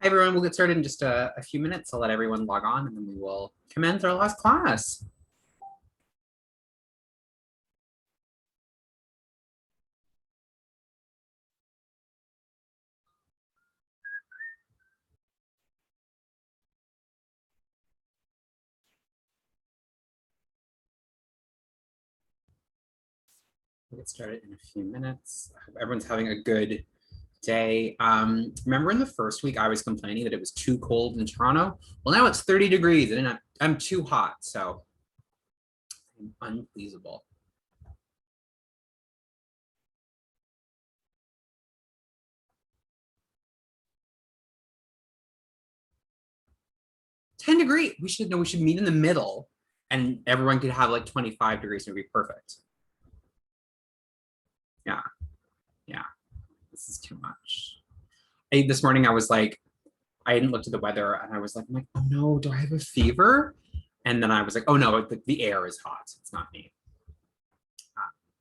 everyone, we'll get started in just a few minutes. I'll let everyone log on and then we will commence our last class. We'll get started in a few minutes. I hope everyone's having a good day. Remember in the first week, I was complaining that it was too cold in Toronto. Well, now it's 30 degrees and I'm too hot, so I'm unpleasable. $10. We should meet in the middle and everyone could have like 25 degrees and it'd be perfect. Yeah. This is too much. This morning I was like, I hadn't looked at the weather and I was like, oh no, do I have a fever? And then I was like, oh no, the air is hot. It's not me.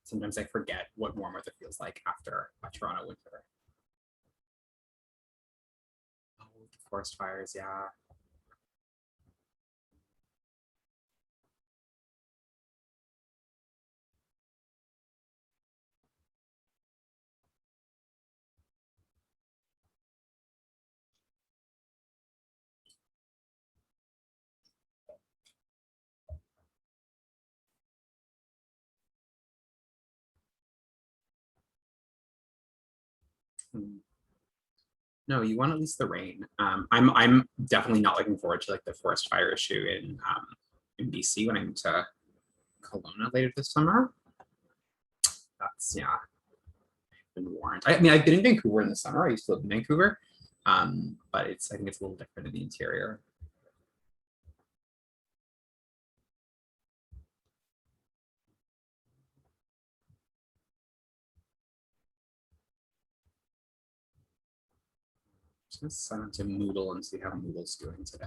Sometimes I forget what warm weather feels like after a Toronto winter. Oh, the forest fires, yeah. No, you want at least the rain. I'm definitely not looking forward to like the forest fire issue in BC when I'm to Kelowna later this summer. That's yeah, I've been warned. I mean, I've been in Vancouver in the summer. I used to live in Vancouver, but I think it's a little different in the interior. Just gonna sign up to Moodle and see how Moodle's doing today.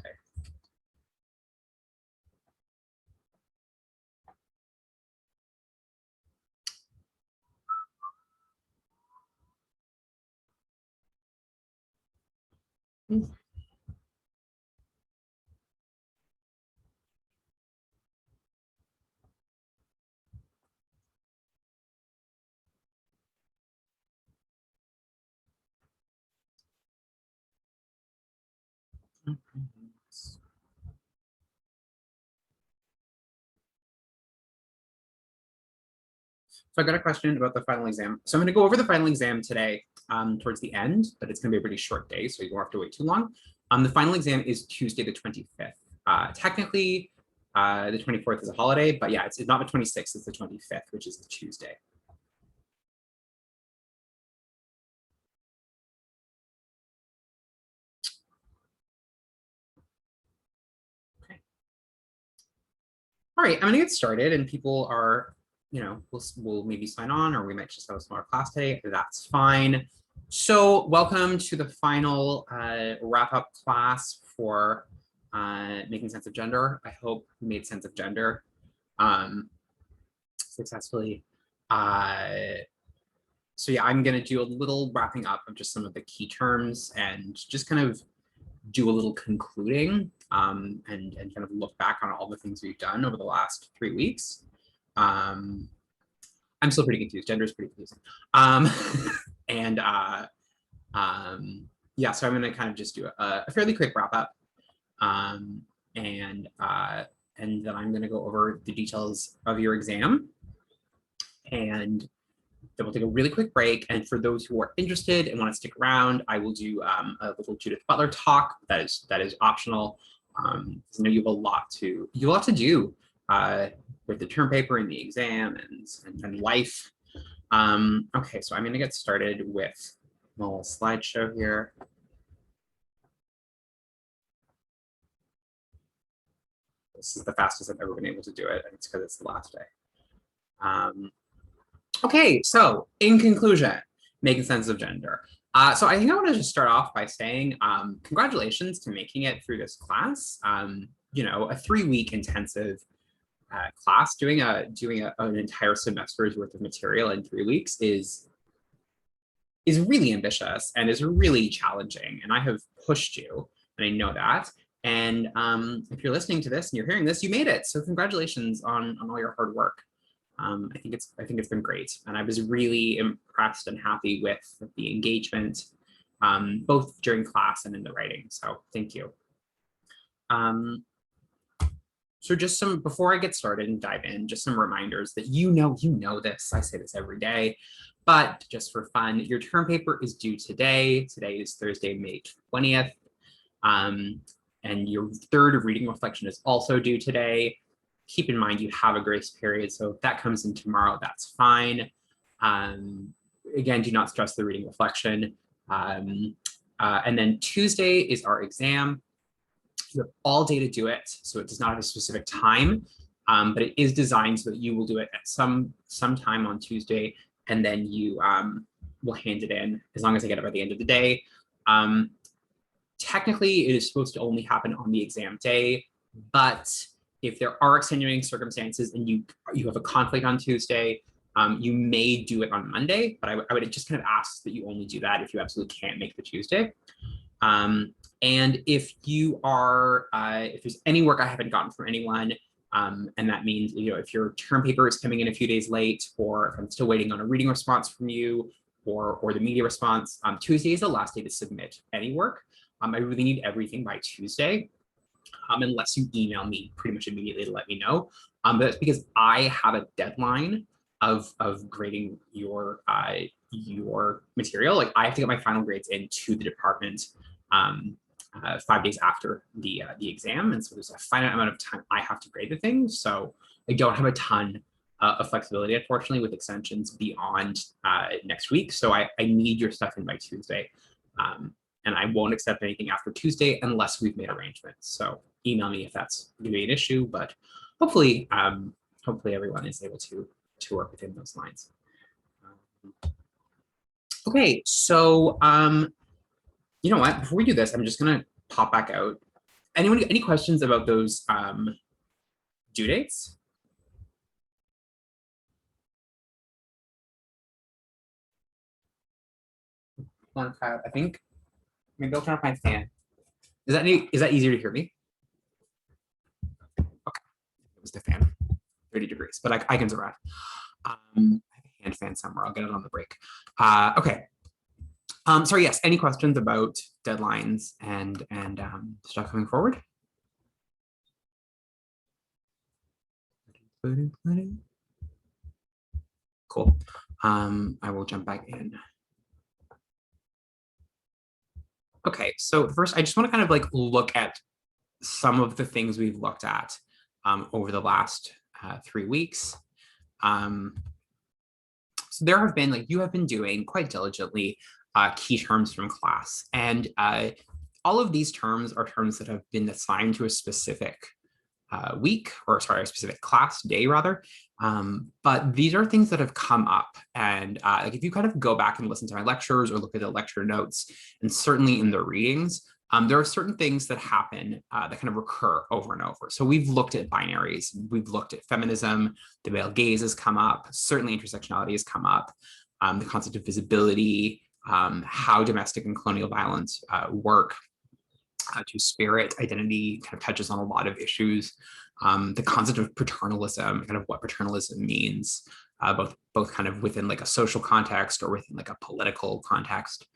So I got a question about the final exam. So I'm going to go over the final exam today towards the end, but it's going to be a pretty short day, so you won't have to wait too long. The final exam is Tuesday, the 25th. Technically, the 24th is a holiday, but yeah, it's not the 26th, it's the 25th, which is the Tuesday. Okay. All right, I'm going to get started, and people are, we'll maybe sign on, or we might just have a smaller class today. That's fine. So welcome to the final wrap-up class for making sense of gender. I hope you made sense of gender successfully. So yeah, I'm going to do a little wrapping up of just some of the key terms and just kind of do a little concluding and kind of look back on all the things we've done over the last 3 weeks. I'm still pretty confused. Gender is pretty confusing. Yeah, so I'm going to kind of just do a fairly quick wrap up. And then I'm going to go over the details of your exam. And then we'll take a really quick break. And for those who are interested and want to stick around, I will do a little Judith Butler talk that is optional. I know you have a lot to do with the term paper and the exam and life. Okay, so I'm going to get started with a little slideshow here. This is the fastest I've ever been able to do it, and it's because it's the last day. Okay, so in conclusion, making sense of gender. So I think I want to just start off by saying congratulations to making it through this class. A 3-week intensive class, doing an entire semester's worth of material in 3 weeks is is really ambitious and is really challenging. And I have pushed you, and I know that. And if you're listening to this and you're hearing this, you made it. So congratulations on all your hard work. I think it's been great, and I was really impressed and happy with the engagement, both during class and in the writing. So thank you. So just some, before I get started and dive in, just some reminders that you know this. I say this every day, but just for fun, your term paper is due today. Today is Thursday, May 20th. And your third reading reflection is also due today. Keep in mind you have a grace period, so if that comes in tomorrow, that's fine. Again, do not stress the reading reflection. And then Tuesday is our exam. You have all day to do it, so it does not have a specific time, but it is designed so that you will do it at some time on Tuesday, and then you will hand it in as long as I get it by the end of the day. Technically, it is supposed to only happen on the exam day, but if there are extenuating circumstances and you have a conflict on Tuesday, you may do it on Monday, but I would just kind of ask that you only do that if you absolutely can't make the Tuesday. And if you are, if there's any work I haven't gotten from anyone, and that means, if your term paper is coming in a few days late, or if I'm still waiting on a reading response from you, or the media response, Tuesday is the last day to submit any work. I really need everything by Tuesday, unless you email me pretty much immediately to let me know. But that's because I have a deadline of grading your material. Like, I have to get my final grades into the department 5 days after the exam, and so there's a finite amount of time I have to grade the things. So I don't have a ton of flexibility, unfortunately, with extensions beyond next week. So I need your stuff in by Tuesday, and I won't accept anything after Tuesday unless we've made arrangements. So email me if that's going to be an issue, but hopefully everyone is able to work within those lines. Okay, so you know what? Before we do this, I'm just gonna pop back out. Anyone, any questions about those due dates? I think maybe I'll turn off my fan. Is that easier to hear me? Okay, it was the fan. 30 degrees, but I can survive. I have a hand fan somewhere. I'll get it on the break. Okay. Sorry, yes, any questions about deadlines and stuff coming forward? Cool. I will jump back in. Okay, so first I just want to kind of like look at some of the things we've looked at over the last 3 weeks. So there have been, like, you have been doing quite diligently key terms from class, and all of these terms are terms that have been assigned to a specific week, or sorry, a specific class day rather. But these are things that have come up, and like, if you kind of go back and listen to my lectures or look at the lecture notes, and certainly in the readings, there are certain things that happen that kind of recur over and over. So we've looked at binaries, we've looked at feminism, the male gaze has come up, certainly intersectionality has come up, the concept of visibility, how domestic and colonial violence work, to spirit identity kind of touches on a lot of issues. The concept of paternalism, kind of what paternalism means, both kind of within like a social context or within like a political context.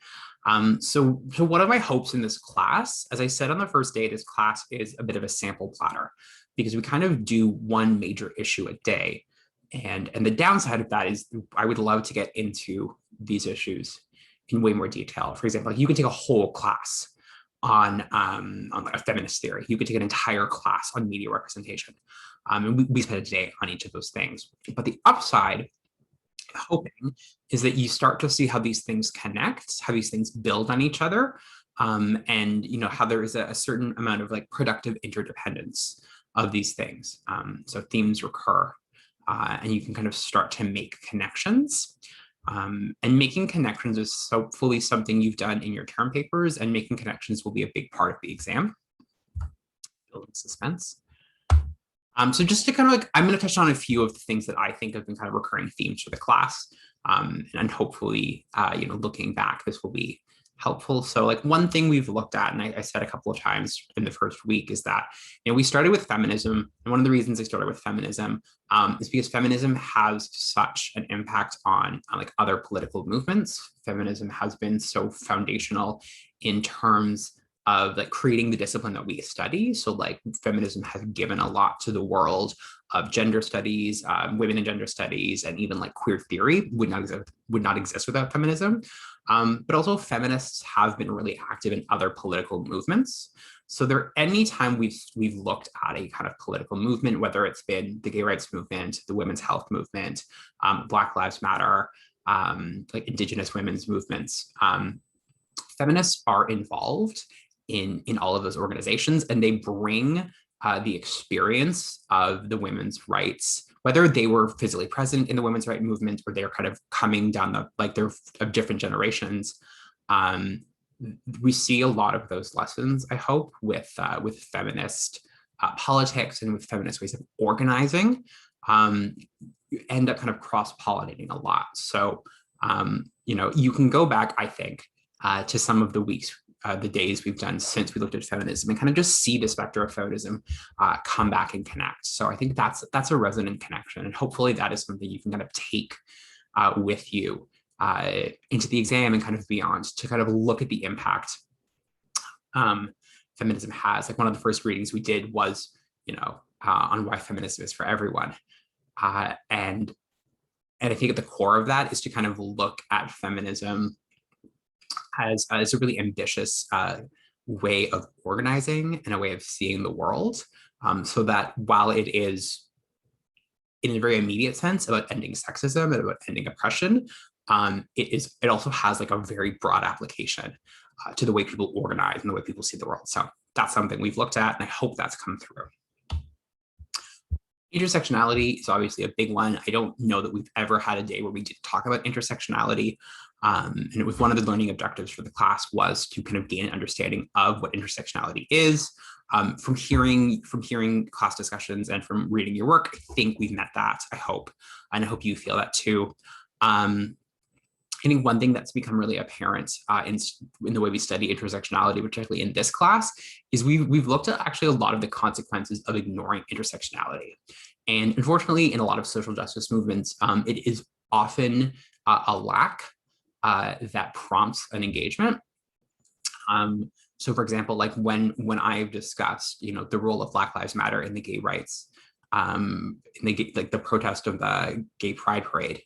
So one of my hopes in this class, as I said on the first day, this class is a bit of a sample platter, because we kind of do one major issue a day. And the downside of that is I would love to get into these issues in way more detail. For example, like, you could take a whole class on like a feminist theory. You could take an entire class on media representation. And we spent a day on each of those things. But the upside, hoping, is that you start to see how these things connect, how these things build on each other, and how there is a certain amount of like productive interdependence of these things. So themes recur, and you can kind of start to make connections. And making connections is hopefully something you've done in your term papers, and making connections will be a big part of the exam. Building suspense. So just to kind of like, I'm going to touch on a few of the things that I think have been kind of recurring themes for the class. And hopefully, looking back, this will be helpful. So like one thing we've looked at, and I said a couple of times in the first week, is that, we started with feminism. And one of the reasons I started with feminism is because feminism has such an impact on like other political movements. Feminism has been so foundational in terms of like creating the discipline that we study. So like feminism has given a lot to the world of gender studies, women and gender studies, and even like queer theory would not exist without feminism. But also feminists have been really active in other political movements. So there, anytime we've looked at a kind of political movement, whether it's been the gay rights movement, the women's health movement, Black Lives Matter, like Indigenous women's movements, feminists are involved in all of those organizations, and they bring the experience of the women's rights, whether they were physically present in the women's rights movement or they're kind of coming down they're of different generations. We see a lot of those lessons, I hope, with feminist politics and with feminist ways of organizing. You end up kind of cross-pollinating a lot. So, you can go back, I think, to some of the weeks, the days we've done since we looked at feminism, and kind of just see the specter of feminism come back and connect. So I think that's a resonant connection, and hopefully that is something you can kind of take with you into the exam and kind of beyond, to kind of look at the impact feminism has. Like one of the first readings we did was, on why feminism is for everyone, and I think at the core of that is to kind of look at feminism as a really ambitious way of organizing and a way of seeing the world, so that while it is in a very immediate sense about ending sexism and about ending oppression, it also has like a very broad application to the way people organize and the way people see the world. So that's something we've looked at, and I hope that's come through. Intersectionality is obviously a big one. I don't know that we've ever had a day where we didn't talk about intersectionality. And it was one of the learning objectives for the class, was to kind of gain an understanding of what intersectionality is. From hearing class discussions and from reading your work, I think we've met that, I hope. And I hope you feel that too. I think one thing that's become really apparent in the way we study intersectionality, particularly in this class, is we've looked at actually a lot of the consequences of ignoring intersectionality. And unfortunately, in a lot of social justice movements, it is often a lack that prompts an engagement. So for example, like when I've discussed, the role of Black Lives Matter in the gay rights, in the protest of the Gay Pride Parade,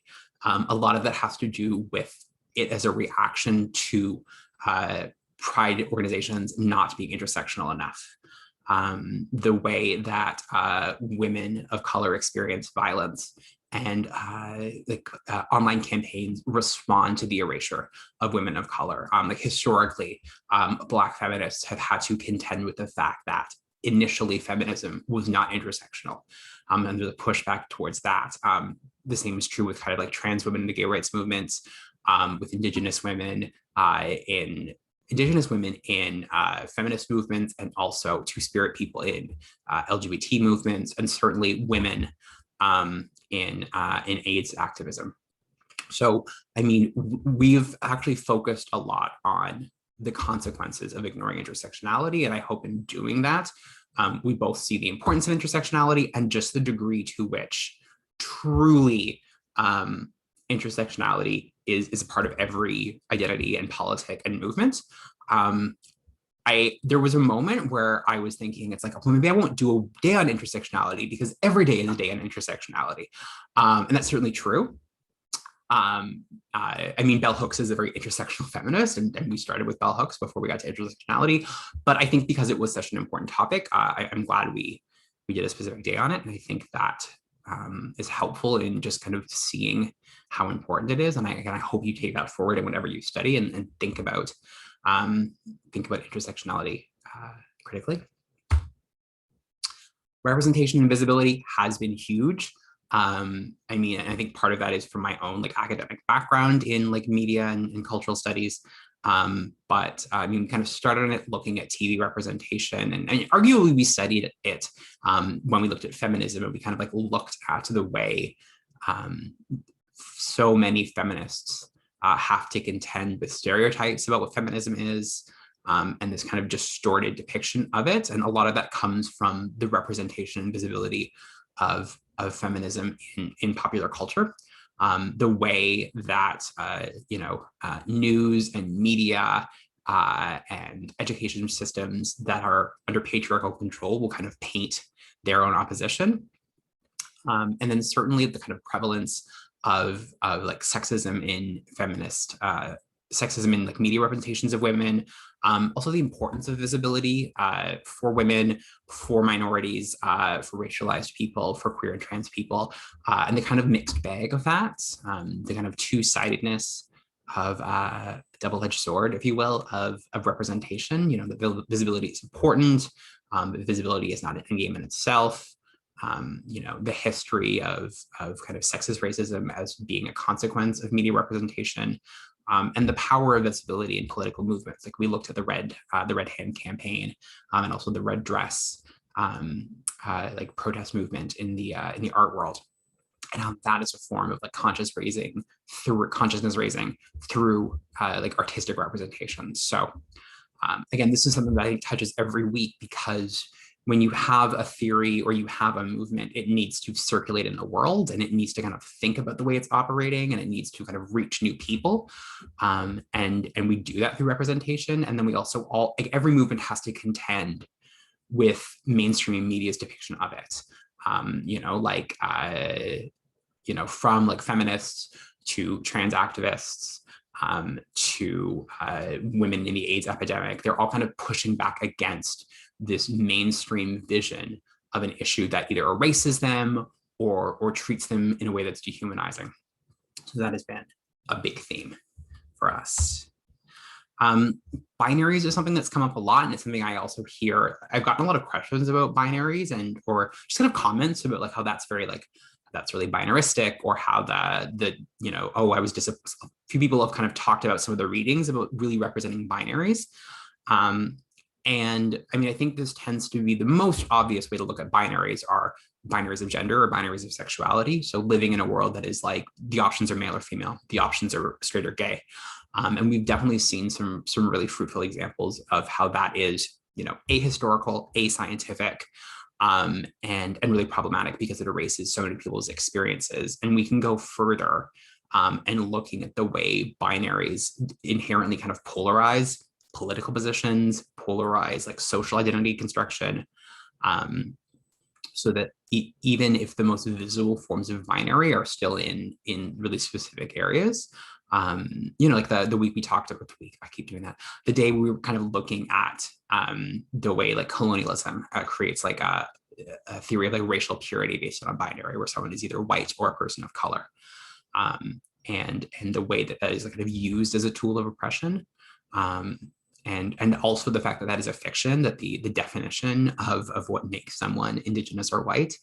a lot of that has to do with it as a reaction to pride organizations not being intersectional enough. The way that women of color experience violence, and online campaigns respond to the erasure of women of color. Historically, Black feminists have had to contend with the fact that initially feminism was not intersectional, and there's a pushback towards that. The same is true with kind of like trans women in the gay rights movements, with Indigenous women in feminist movements, and also Two-Spirit people in LGBT movements, and certainly women in AIDS activism. So, I mean, we've actually focused a lot on the consequences of ignoring intersectionality, and I hope in doing that, we both see the importance of intersectionality and just the degree to which truly intersectionality is a part of every identity and politic and movement. There was a moment where I was thinking, it's like, well, maybe I won't do a day on intersectionality because every day is a day on intersectionality. And that's certainly true. I mean, Bell Hooks is a very intersectional feminist, and we started with Bell Hooks before we got to intersectionality. But I think because it was such an important topic, I'm glad we did a specific day on it. And I think that is helpful in just kind of seeing how important it is. And I hope you take that forward in whatever you study, and think about intersectionality critically. Representation and visibility has been huge. I mean, I think part of that is from my own academic background in media and cultural studies. But I mean, kind of started on it looking at TV representation, and arguably we studied it when we looked at feminism, and we kind of looked at the way so many feminists have to contend with stereotypes about what feminism is, and this kind of distorted depiction of it. And a lot of that comes from the representation and visibility of feminism in popular culture. The way that news and media and education systems that are under patriarchal control will kind of paint their own opposition. And then certainly the kind of prevalence of like sexism in sexism in like media representations of women, also the importance of visibility for women, for minorities, for racialized people, for queer and trans people, and the kind of mixed bag of that, the kind of two-sidedness of a double-edged sword, if you will, of representation. The visibility is important, but visibility is not an end game in itself. The history of kind of sexist racism as being a consequence of media representation, and the power of visibility in political movements. Like we looked at the Red Hand campaign, and also the Red Dress like protest movement in the art world, and how that is a form of like consciousness raising through like artistic representations. So again, this is something that I think touches every week, because when you have a theory or you have a movement, it needs to circulate in the world, and it needs to kind of think about the way it's operating, and it needs to kind of reach new people. And we do that through representation. And then we also like every movement has to contend with mainstream media's depiction of it. From like feminists to trans activists, to women in the AIDS epidemic, they're all kind of pushing back against this mainstream vision of an issue that either erases them or treats them in a way that's dehumanizing. So that has been a big theme for us. Binaries is something that's come up a lot, and it's something I also hear. I've gotten a lot of questions about binaries or just kind of comments about like how that's very like, that's really binaristic, or how a few people have kind of talked about some of the readings about really representing binaries. And I mean, I think this tends to be the most obvious way to look at binaries are binaries of gender or binaries of sexuality. So living in a world that is like the options are male or female, the options are straight or gay. And we've definitely seen some really fruitful examples of how that is, ahistorical, ascientific, and really problematic, because it erases so many people's experiences. And we can go further and looking at the way binaries inherently kind of polarize political positions, polarize like social identity construction, so that even if the most visible forms of binary are still in really specific areas, like the week we talked about, I keep doing that, the day we were kind of looking at the way like colonialism creates like a theory of like racial purity based on a binary where someone is either white or a person of color, and the way that is kind of used as a tool of oppression. And also the fact that that is a fiction, that the definition of what makes someone Indigenous or white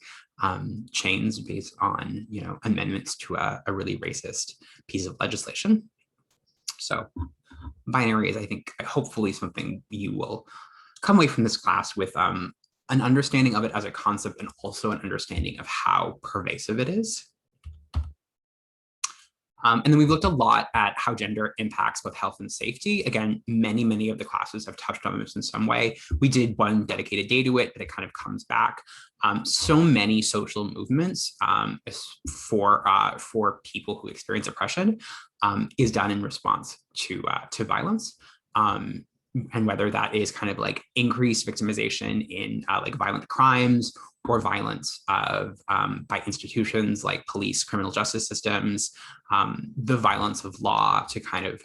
changes based on amendments to a really racist piece of legislation. So binary is, I think, hopefully something you will come away from this class with an understanding of it as a concept, and also an understanding of how pervasive it is. And then we've looked a lot at how gender impacts both health and safety. Again, many of the classes have touched on this in some way. We did one dedicated day to it, but it kind of comes back. So many social movements for people who experience oppression is done in response to violence. And whether that is kind of like increased victimization in like violent crimes, or violence by institutions like police, criminal justice systems, the violence of law to kind of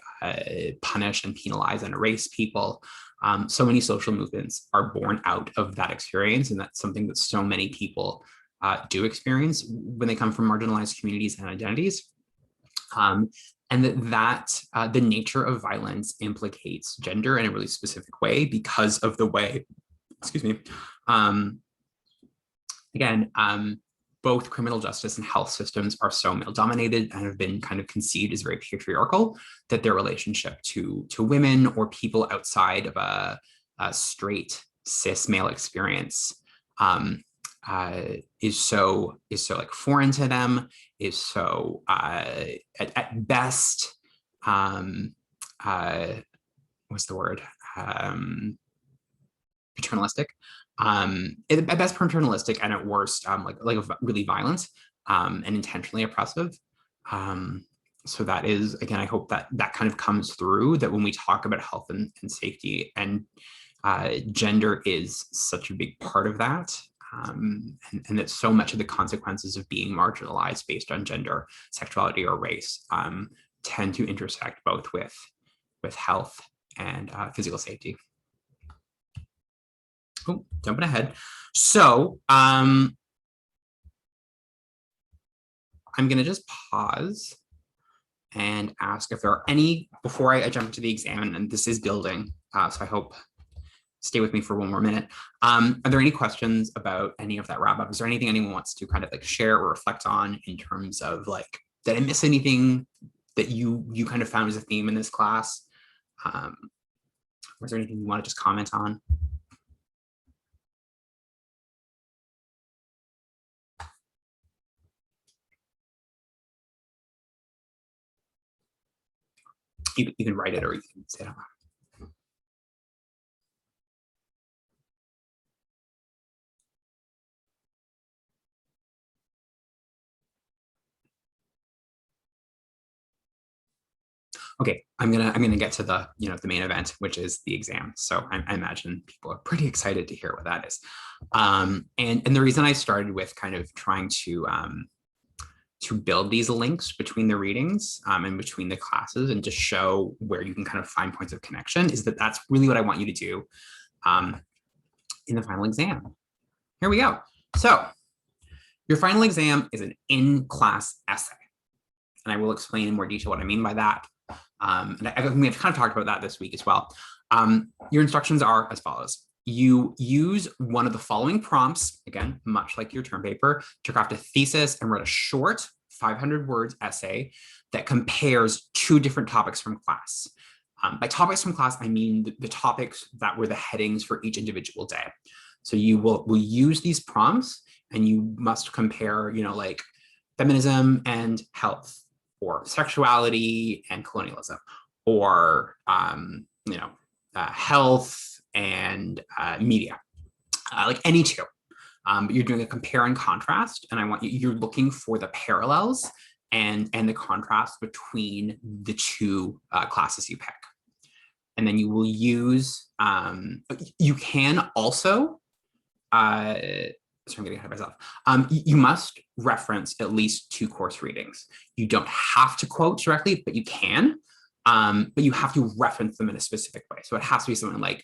punish and penalize and erase people. So many social movements are born out of that experience, and that's something that so many people do experience when they come from marginalized communities and identities. And that the nature of violence implicates gender in a really specific way because of the way, again, both criminal justice and health systems are so male dominated and have been kind of conceived as very patriarchal, that their relationship to women or people outside of a straight cis male experience like foreign to them, is so at best, what's the word? Paternalistic. At best paternalistic, and at worst, like really violent, and intentionally oppressive. So that is, again, I hope that that kind of comes through, that when we talk about health and safety, and gender is such a big part of that. And that so much of the consequences of being marginalized based on gender, sexuality, or race tend to intersect both with health and physical safety. Oh, jumping ahead. So I'm going to just pause and ask if there are any, before I jump into the exam, and this is building, so I hope, stay with me for one more minute. Are there any questions about any of that wrap up? Is there anything anyone wants to kind of like share or reflect on in terms of like, did I miss anything that you kind of found as a theme in this class? Was there anything you want to just comment on? You can write it, or you can say it out loud. Okay, I'm gonna get to the the main event, which is the exam. So I imagine people are pretty excited to hear what that is. And the reason I started with kind of trying to build these links between the readings and between the classes, and to show where you can kind of find points of connection, is that that's really what I want you to do in the final exam. Here we go. So your final exam is an in-class essay. And I will explain in more detail what I mean by that. And we've kind of talked about that this week as well. Your instructions are as follows. You use one of the following prompts, again, much like your term paper, to craft a thesis and write a short 500 words essay that compares two different topics from class. By topics from class, I mean the topics that were the headings for each individual day. So you will use these prompts, and you must compare, like feminism and health, or sexuality and colonialism, or health and media, like any two. But you're doing a compare and contrast, and I want you're looking for the parallels and the contrast between the two classes you pick. And then you will use, you can also, sorry, I'm getting ahead of myself. You must reference at least two course readings. You don't have to quote directly, but you can. But you have to reference them in a specific way. So it has to be something like,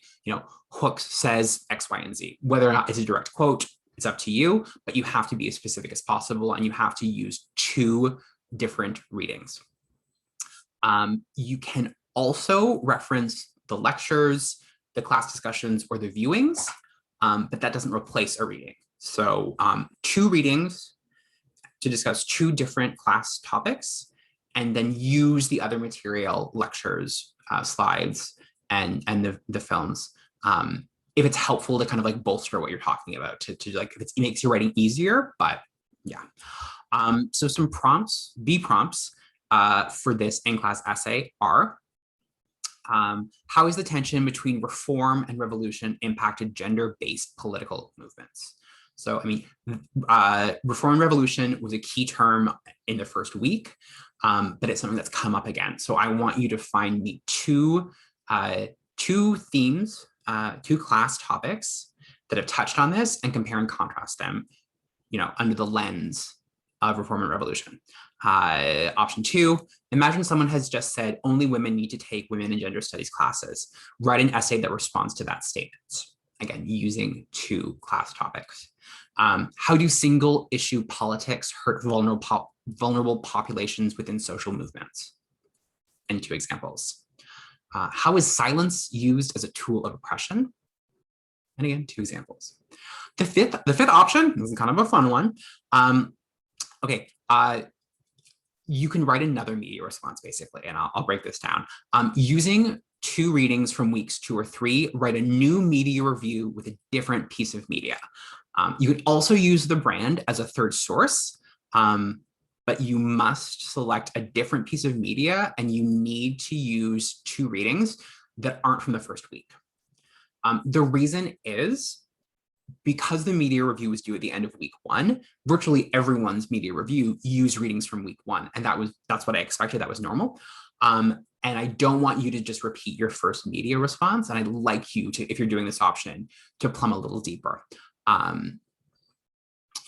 Hooks says X, Y, and Z. Whether or not it's a direct quote, it's up to you, but you have to be as specific as possible, and you have to use two different readings. You can also reference the lectures, the class discussions, or the viewings, but that doesn't replace a reading. So two readings to discuss two different class topics, and then use the other material, lectures, slides, and the films, if it's helpful to kind of like bolster what you're talking about, to like, if it makes your writing easier. But yeah. So some prompts, B prompts for this in-class essay are, how is the tension between reform and revolution impacted gender-based political movements? So, I mean, reform and revolution was a key term in the first week, but it's something that's come up again. So I want you to find me two themes, two class topics that have touched on this, and compare and contrast them, under the lens of reform and revolution. Option 2, imagine someone has just said only women need to take women and gender studies classes. Write an essay that responds to that statement. Again, using two class topics. How do single issue politics hurt vulnerable populations within social movements? And two examples. How is silence used as a tool of oppression? And again, two examples. The fifth option, this is kind of a fun one. Okay, you can write another media response, basically, and I'll break this down. Using two readings from weeks 2 or 3, write a new media review with a different piece of media. You can also use the brand as a third source, but you must select a different piece of media and you need to use 2 readings that aren't from the first week. The reason is because the media review was due at the end of week 1, virtually everyone's media review used readings from week 1. And that's what I expected. That was normal. And I don't want you to just repeat your first media response. And I'd like you to, if you're doing this option, to plumb a little deeper.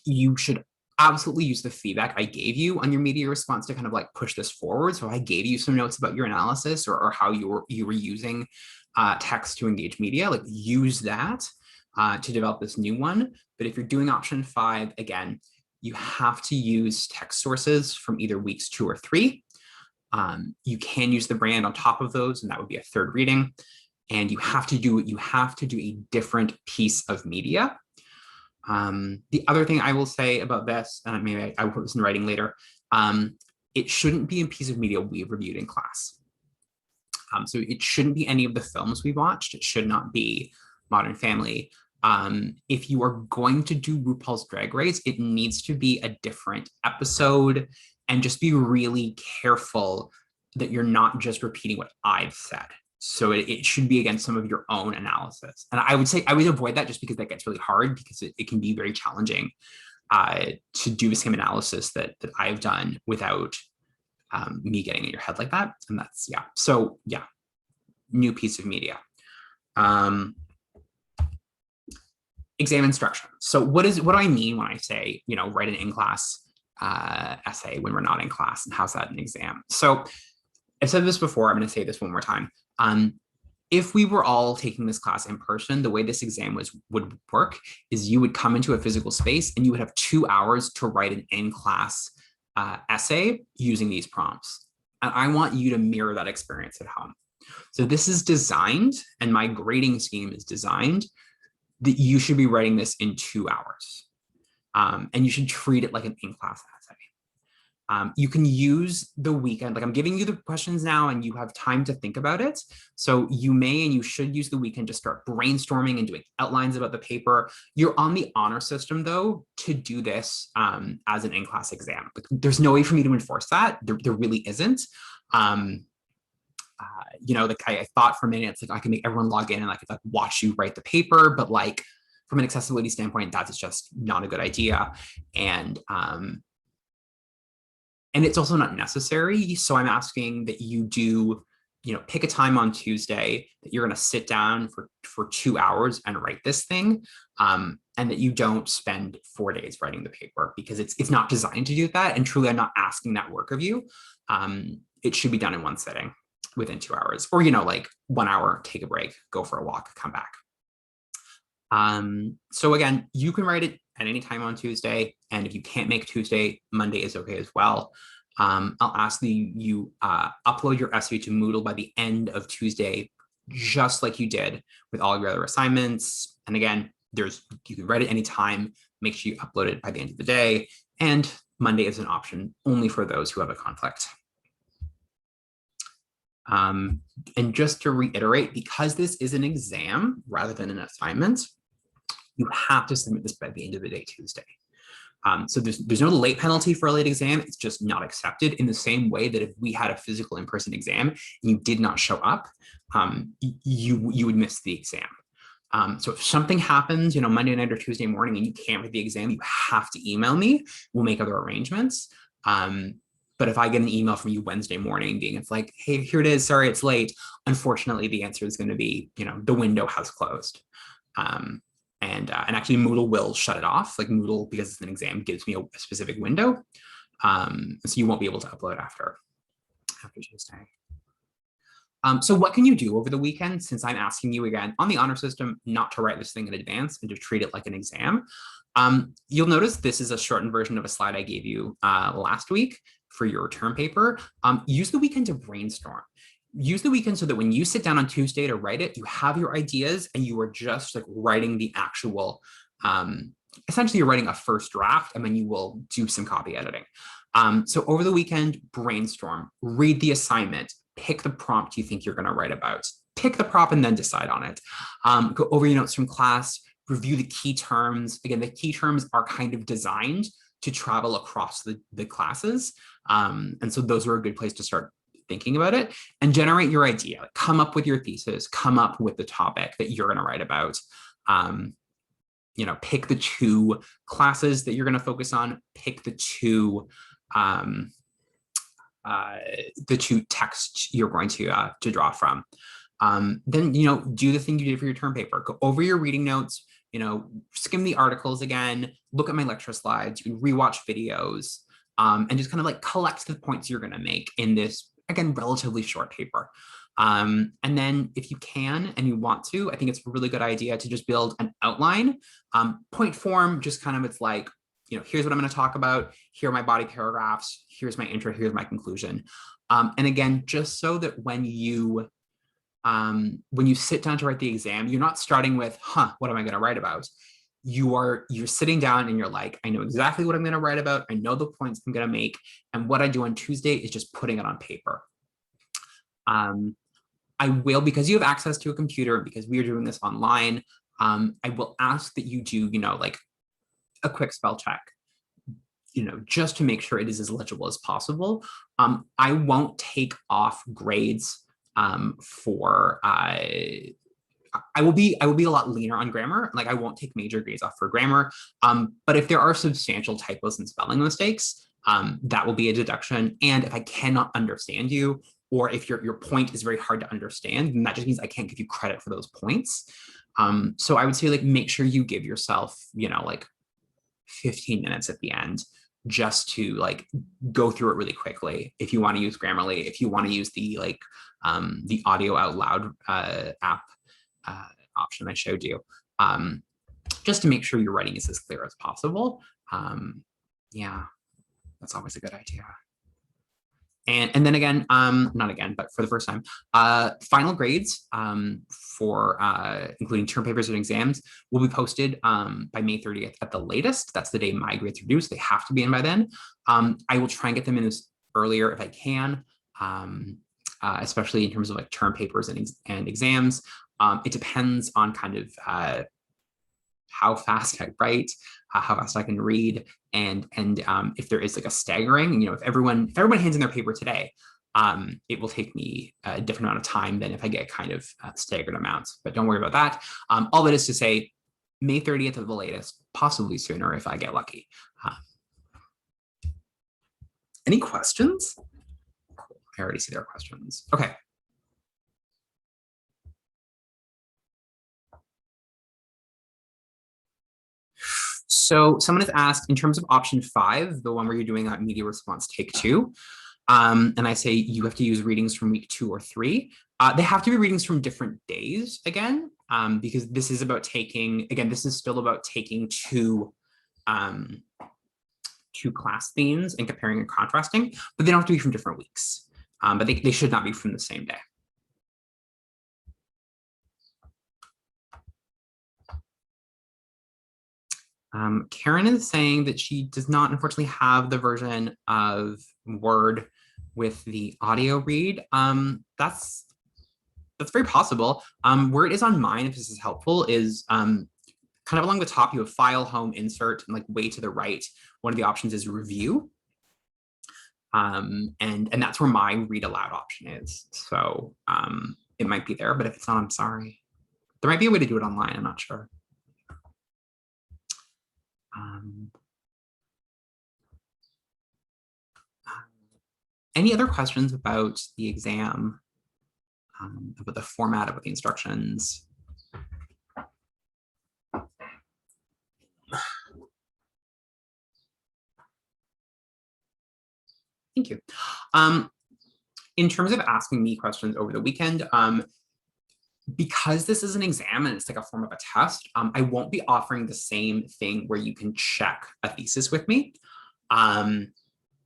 You should absolutely use the feedback I gave you on your media response to kind of like push this forward. So I gave you some notes about your analysis or how you were using text to engage media, like use that to develop this new one. But if you're doing option 5, again, you have to use text sources from either weeks 2 or 3. You can use the brand on top of those, and that would be a third reading. And you have to do a different piece of media. The other thing I will say about this, and maybe I will put this in writing later, it shouldn't be a piece of media we've reviewed in class. So it shouldn't be any of the films we watched. It should not be Modern Family. If you are going to do RuPaul's Drag Race, it needs to be a different episode, and just be really careful that you're not just repeating what I've said. So it should be against some of your own analysis. And I would say I would avoid that just because that gets really hard, because it can be very challenging to do the same analysis that I've done without me getting in your head like that. And that's, yeah. So yeah, new piece of media. Exam instruction. So what do I mean when I say, write an in-class essay when we're not in class, and how's that an exam? So I've said this before, I'm going to say this one more time. If we were all taking this class in person, the way this exam would work is you would come into a physical space and you would have 2 hours to write an in-class essay using these prompts. And I want you to mirror that experience at home. So this is designed, and my grading scheme is designed, that you should be writing this in 2 hours. And you should treat it like an in-class essay. You can use the weekend, like I'm giving you the questions now and you have time to think about it. So you may and you should use the weekend to start brainstorming and doing outlines about the paper. You're on the honor system though to do this as an in-class exam. But there's no way for me to enforce that. There really isn't. I thought for a minute, it's like I can make everyone log in and I could like watch you write the paper, but like from an accessibility standpoint, that's just not a good idea. And it's also not necessary. So I'm asking that you do, pick a time on Tuesday that you're going to sit down for 2 hours and write this thing. And that you don't spend 4 days writing the paper, because it's not designed to do that. And truly, I'm not asking that work of you. It should be done in one sitting within 2 hours, or, like 1 hour, take a break, go for a walk, come back. So again, you can write it at any time on Tuesday. And if you can't make Tuesday, Monday is okay as well. I'll ask that you upload your essay to Moodle by the end of Tuesday, just like you did with all your other assignments. And again, you can write it anytime, make sure you upload it by the end of the day. And Monday is an option only for those who have a conflict. And just to reiterate, because this is an exam rather than an assignment, you have to submit this by the end of the day Tuesday. So there's no late penalty for a late exam. It's just not accepted, in the same way that if we had a physical in-person exam and you did not show up, you would miss the exam. So if something happens, Monday night or Tuesday morning and you can't write the exam, you have to email me. We'll make other arrangements. But if I get an email from you Wednesday morning it's like, hey, here it is, sorry, it's late. Unfortunately, the answer is going to be, the window has closed. And actually Moodle will shut it off. Like Moodle, because it's an exam, gives me a specific window. So you won't be able to upload after Tuesday. So what can you do over the weekend, since I'm asking you again on the honor system not to write this thing in advance and to treat it like an exam? You'll notice this is a shortened version of a slide I gave you last week for your term paper. Use the weekend to brainstorm. Use the weekend so that when you sit down on Tuesday to write it, you have your ideas and you are just like writing the actual, essentially you're writing a first draft, and then you will do some copy editing. So over the weekend, brainstorm, read the assignment, pick the prompt you think you're going to write about, pick the prop and then decide on it. Go over your notes from class, review the key terms. Again, the key terms are kind of designed to travel across the classes. And so those are a good place to start thinking about it, and generate your idea. Like, come up with your thesis, come up with the topic that you're going to write about. You know, pick the 2 classes that you're going to focus on, pick the 2 texts you're going to draw from. Then, you know, do the thing you did for your term paper. Go over your reading notes, you know, skim the articles again, look at my lecture slides, you can rewatch videos, and just kind of like collect the points you're going to make in this, again, relatively short paper. And then if you can and you want to, I think it's a really good idea to just build an outline. Point form, just kind of, it's like, you know, here's what I'm going to talk about. Here are my body paragraphs. Here's my intro. Here's my conclusion. And again, just so that when you sit down to write the exam, you're not starting with, what am I going to write about? You're sitting down and you're like, I know exactly what I'm going to write about. I know the points I'm going to make. And what I do on Tuesday is just putting it on paper. I will, because you have access to a computer, because we are doing this online, I will ask that you do, you know, like a quick spell check, you know, just to make sure it is as legible as possible. I won't take off grades for, I will be a lot leaner on grammar. Like, I won't take major grades off for grammar. But if there are substantial typos and spelling mistakes, that will be a deduction. And if I cannot understand you, or if your point is very hard to understand, then that just means I can't give you credit for those points. So I would say, like, make sure you give yourself, you know, like 15 minutes at the end, just to like go through it really quickly. If you want to use Grammarly, if you want to use the like the audio out loud app option I showed you, just to make sure your writing is as clear as possible. Yeah, that's always a good idea. And then again, not again, but for the first time, final grades for including term papers and exams will be posted by May 30th at the latest. That's the day my grades are due, so they have to be in by then. I will try and get them in as earlier if I can, especially in terms of like term papers and exams. It depends on kind of how fast I write, how fast I can read, and if there is like a staggering, you know, if everyone hands in their paper today, it will take me a different amount of time than if I get kind of staggered amounts. But don't worry about that. All that is to say, May 30th at the latest, possibly sooner if I get lucky. Any questions? Cool. I already see there are questions. Okay. So someone has asked, in terms of option 5, the one where you're doing a media response take 2, and I say you have to use readings from week 2 or 3. They have to be readings from different days again, because this is about taking, again, this is still about taking two class themes and comparing and contrasting, but they don't have to be from different weeks. But they should not be from the same day. Karen is saying that she does not, unfortunately, have the version of Word with the audio read. That's very possible. Where it is on mine, if this is helpful, is kind of along the top, you have File, Home, Insert, and like way to the right, one of the options is Review. And that's where my read aloud option is. So it might be there, but if it's not, I'm sorry. There might be a way to do it online, I'm not sure. Any other questions about the exam, about the format, about the instructions? Thank you. In terms of asking me questions over the weekend, because this is an exam and it's like a form of a test, I won't be offering the same thing where you can check a thesis with me.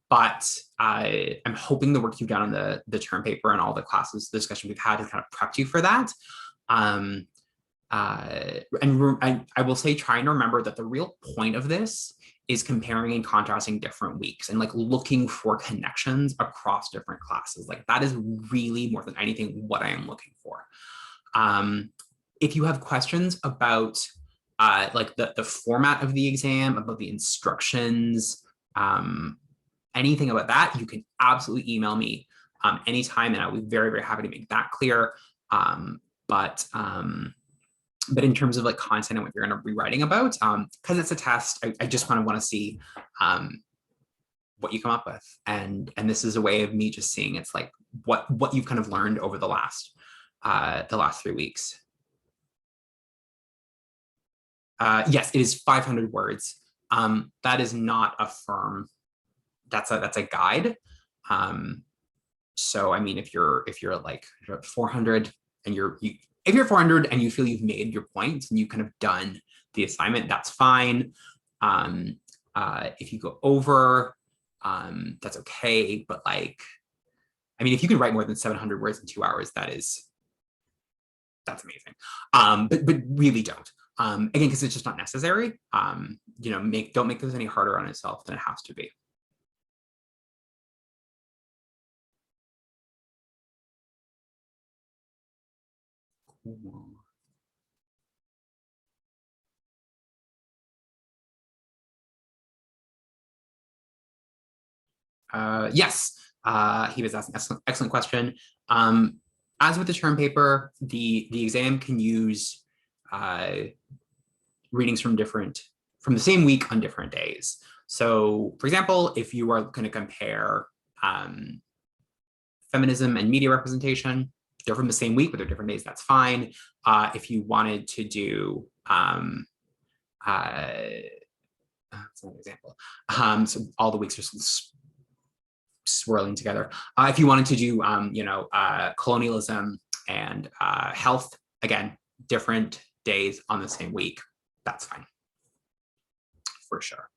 But I'm hoping the work you've done on the term paper and all the classes, the discussion we've had has kind of prepped you for that. And I will say, trying to remember that the real point of this is comparing and contrasting different weeks and like looking for connections across different classes. Like that is really, more than anything, what I am looking for. If you have questions about like the format of the exam, about the instructions, anything about that, you can absolutely email me anytime, and I'll be very, very happy to make that clear. But in terms of like content and what you're going to be writing about, because it's a test, I just kind of want to see what you come up with, and this is a way of me just seeing it's like what you've kind of learned over the last 3 weeks. Yes, it is 500 words. That is not a firm. That's a guide. So I mean, if you're like 400 and if you're 400 and you feel you've made your points and you've kind of done the assignment, that's fine. If you go over, that's okay. But like, I mean, if you can write more than 700 words in 2 hours, that's amazing. But really don't. Again, because it's just not necessary. You know, don't make this any harder on itself than it has to be. Yes, he was asking excellent question. As with the term paper, the exam can use readings from the same week on different days. So, for example, if you are going to compare feminism and media representation, they're from the same week, but they're different days, that's fine. If you wanted to do, that's an example. So all the weeks are swirling together. If you wanted to do, you know, colonialism and health, again, different days on the same week, that's fine, for sure.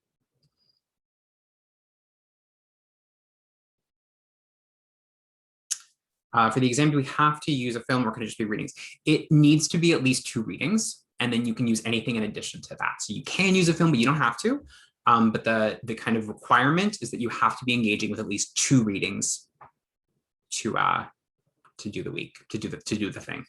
For the exam, do we have to use a film or can it just be readings? It needs to be at least 2 readings, and then you can use anything in addition to that. So you can use a film, but you don't have to. But the kind of requirement is that you have to be engaging with at least 2 readings to do the week, to do the thing.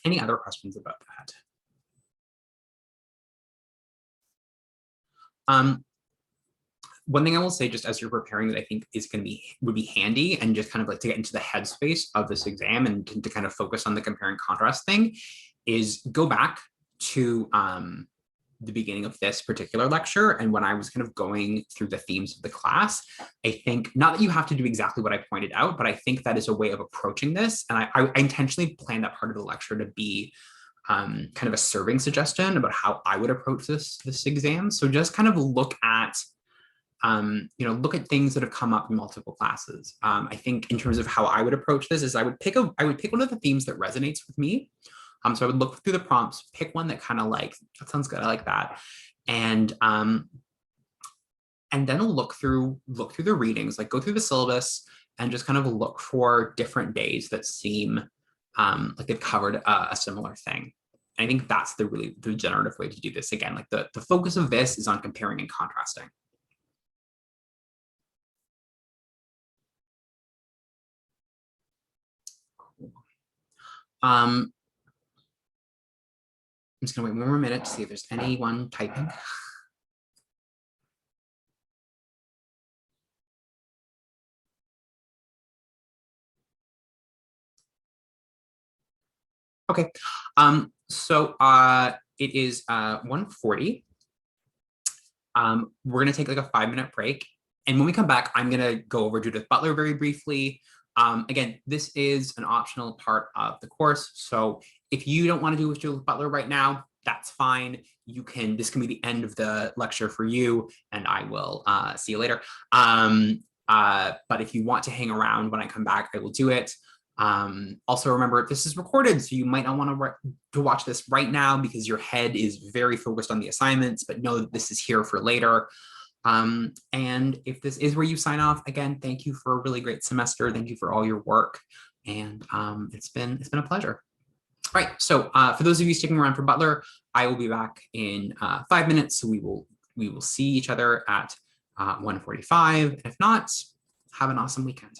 Any other questions about that? One thing I will say, just as you're preparing, that I think is going to would be handy, and just kind of like to get into the headspace of this exam and to kind of focus on the compare and contrast thing, is go back to the beginning of this particular lecture. And when I was kind of going through the themes of the class, I think not that you have to do exactly what I pointed out, but I think that is a way of approaching this. And I intentionally planned that part of the lecture to be kind of a serving suggestion about how I would approach this exam. So just kind of look at look at things that have come up in multiple classes. I think in terms of how I would approach this is I would pick one of the themes that resonates with me. So I would look through the prompts, pick one that kind of like, that sounds good, I like that. And then look through the readings, like go through the syllabus and just kind of look for different days that seem like they've covered a similar thing. And I think that's the generative way to do this. Again, like the focus of this is on comparing and contrasting. I'm just gonna wait one more minute to see if there's anyone typing. Okay, so it is 1:40. We're gonna take like a 5-minute break. And when we come back, I'm gonna go over Judith Butler very briefly. Again, this is an optional part of the course. So if you don't want to do with Judith Butler right now, that's fine. This can be the end of the lecture for you, and I will see you later. But if you want to hang around when I come back, I will do it. Also remember, this is recorded, so you might not want to watch this right now because your head is very focused on the assignments, but know that this is here for later. And if this is where you sign off, again, thank you for a really great semester. Thank you for all your work. And it's been a pleasure. All right, so for those of you sticking around for Butler, I will be back in 5 minutes. So we will see each other at 1:45. If not, have an awesome weekend.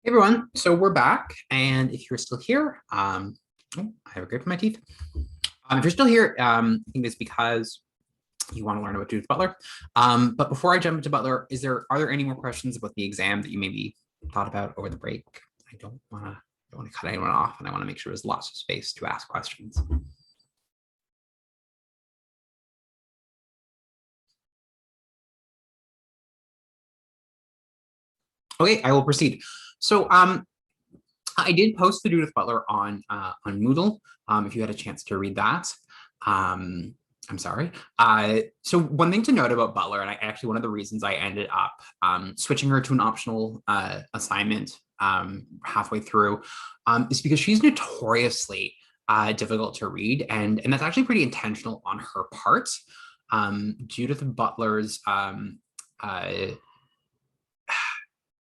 Hey everyone, so we're back, and if you're still here, oh, I have a grip in my teeth. If you're still here, I think it's because you want to learn about Judith Butler. But before I jump into Butler, are there any more questions about the exam that you maybe thought about over the break. I don't want to cut anyone off, and I want to make sure there's lots of space to ask questions. Okay, I will proceed. So I did post the Judith Butler on Moodle. If you had a chance to read that. I'm sorry. So one thing to note about Butler, and one of the reasons I ended up switching her to an optional assignment halfway through is because she's notoriously difficult to read, and that's actually pretty intentional on her part. Judith Butler's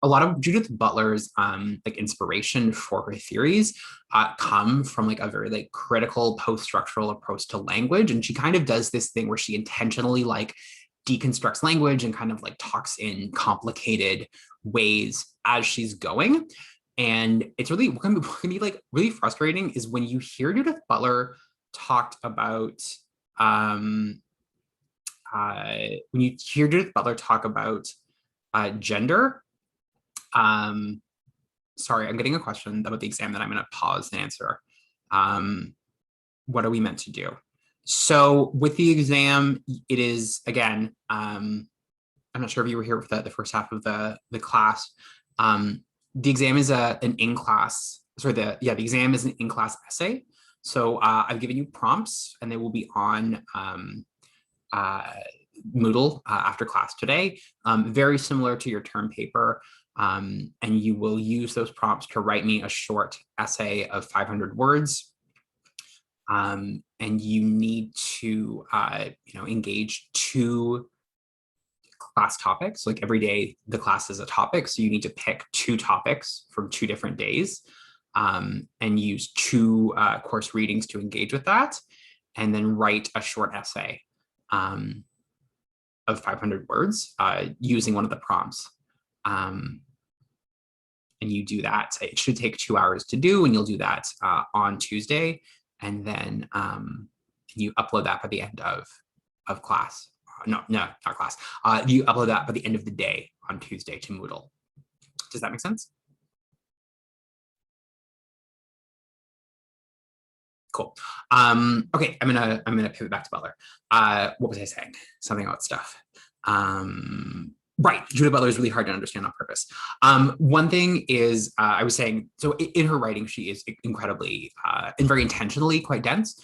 a lot of Judith Butler's like inspiration for her theories come from like a very like critical post-structural approach to language. And she kind of does this thing where she intentionally like deconstructs language and kind of like talks in complicated ways as she's going. And it's really what can be like really frustrating is when you hear Judith Butler talked about when you hear Judith Butler talk about gender. Sorry, I'm getting a question about the exam that I'm going to pause and answer. What are we meant to do? So with the exam, it is, again, I'm not sure if you were here with the first half of the class. The exam is an in-class, the exam is an in-class essay. So I've given you prompts and they will be on Moodle after class today, very similar to your term paper. And you will use those prompts to write me a short essay of 500 words. And you need to, engage 2 class topics. Like every day, the class is a topic. So you need to pick 2 topics from 2 different days and use 2 course readings to engage with that. And then write a short essay of 500 words using one of the prompts. And you do that. It should take 2 hours to do, and you'll do that on Tuesday. And then you upload that by the end of class. No, not class. You upload that by the end of the day on Tuesday to Moodle. Does that make sense? Cool. Okay, I'm gonna pivot back to Butler. What was I saying? Something about stuff. Right, Judith Butler is really hard to understand on purpose. One thing is, I was saying, so in her writing, she is incredibly and very intentionally quite dense.